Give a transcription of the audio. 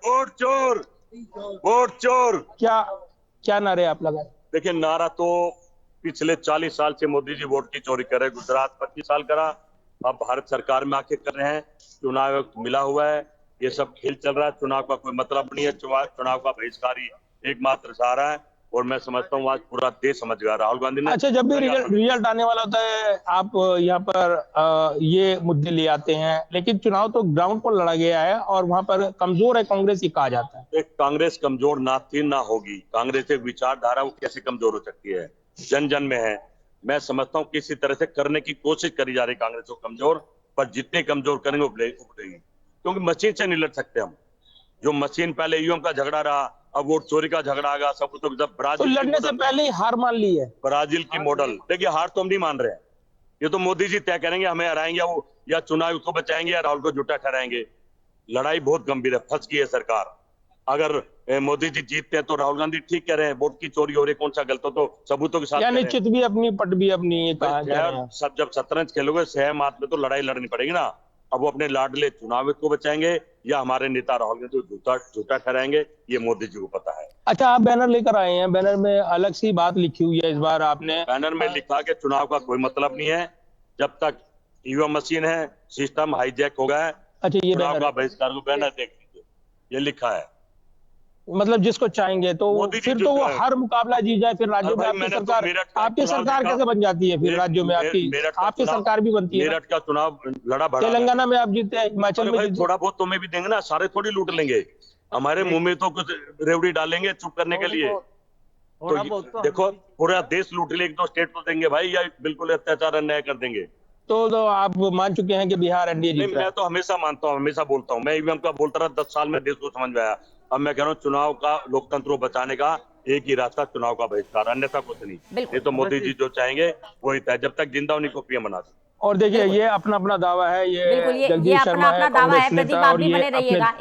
Vote चोर, vote चोर। क्या क्या नारे आप लगाए? देखिए, नारा तो पिछले 40 साल से मोदी जी वोट की चोरी कर रहे हैं। गुजरात 25 साल करा, अब भारत सरकार में आके कर रहे हैं। चुनाव आयोग मिला हुआ है, ये सब खेल चल रहा है। चुनाव का कोई मतलब नहीं है। चुनाव का बहिष्कार ही एकमात्र सहारा है। और मैं समझता हूँ आज पूरा देश समझ गया। राहुल गांधी ने अच्छा, जब भी रिजल्ट आने वाला होता है आप यहाँ पर ये मुद्दे ले आते हैं, लेकिन चुनाव तो ग्राउंड पर लड़ा गया है और वहां पर कमजोर है कांग्रेस, ये कहा जाता है। एक कांग्रेस कमजोर ना थी ना होगी। कांग्रेस एक विचारधारा, वो कैसे कमजोर हो सकती है? जन जन में है। मैं समझता हूँ किसी तरह से करने की कोशिश करी जा रही कांग्रेस को कमजोर, पर जितने कमजोर करेंगे उभरेगी, क्योंकि मशीन से नहीं लड़ सकते हम। जो मशीन पहले ईवीएम का झगड़ा रहा, अब वोट चोरी का झगड़ा आ गया। सब तो जब तो लड़ने से पहले ही हार मान ली है। ब्राजील की मॉडल। देखिए, हार तो हम नहीं मान रहे हैं। ये तो मोदी जी तय करेंगे हमें हराएंगे वो, या चुनाव को बचाएंगे, या राहुल को झूठा ठहराएंगे। लड़ाई बहुत गंभीर है, फंस गई है सरकार। अगर मोदी जी जीतते हैं तो राहुल गांधी ठीक कह रहे हैं, वोट की चोरी हो रही है, कौन सा गलत हो, तो सबूतों के साथ या कह रहे हैं। निश्चित भी अपनी पट भी अपनी, ये कहा कह रहे हैं। सब जब शतरंज खेलोगे सह मात में तो लड़ाई लड़नी पड़ेगी ना। अब वो अपने लाडले चुनाव को बचाएंगे, या हमारे नेता राहुल गांधी को झूठा झूठा ठहराएंगे, ये मोदी जी को पता है। अच्छा, आप बैनर लेकर आए हैं, बैनर में अलग सी बात लिखी हुई है इस बार आपने। बैनर में लिखा कि चुनाव का कोई मतलब नहीं है जब तक ईवीएम मशीन है, सिस्टम हाईजैक हो गया है। अच्छा, ये चुनाव बैनर का है। बहिष्कार को बैनर देख लीजिए, ये लिखा है। मतलब जिसको चाहेंगे तो मोदी जी फिर तो वो जो हर मुकाबला जीत जाए, फिर राज्यों में भाई, आपकी मैंने तो सरकार, मेरठ का आपकी चुनाव सरकार देखा। कैसे बन जाती है? फिर राज्यों में आपकी मेरठ का आपकी चुनाव, सरकार भी बनती है ना। मेरठ का चुनाव लड़ा बड़ा मैं। तेलंगाना में आप जीते हैं, हिमाचल अरे में भाई, जीते। थोड़ा बहुत तुम्हें भी देंगे ना, सारे थोड़ी लूट लेंगे। हमारे मुंह में तो कुछ रेवड़ी डालेंगे चुप करने के लिए। तो देखो, पूरा देश लूट ले, एक दो स्टेट तो देंगे भाई, या बिल्कुल अत्याचार अन्याय कर देंगे। तो आप मान चुके हैं कि बिहार एनडीए नहीं, जीत रहा मैं है। तो हमेशा मानता हूँ, हमेशा बोलता हूँ। मैं ईवीएम का बोलता रहा 10 साल में, देश को समझ में आया। अब मैं कह रहा हूँ चुनाव का, लोकतंत्र को बचाने का एक ही रास्ता, चुनाव का बहिष्कार, अन्यथा कुछ नहीं। ये बिल्कुल तो मोदी जी जो चाहेंगे वही तय। जब तक जिंदा उन्हीं को पीएम बना दे। और देखिए, बिल्कुल ये अपना अपना दावा है, ये बिल्कुल, ये जगदीश अपना शर्मा है अपना दावा है। कांग्रेस प्रदीप, नेता, आप और भी ये बने अपने रहिएगा।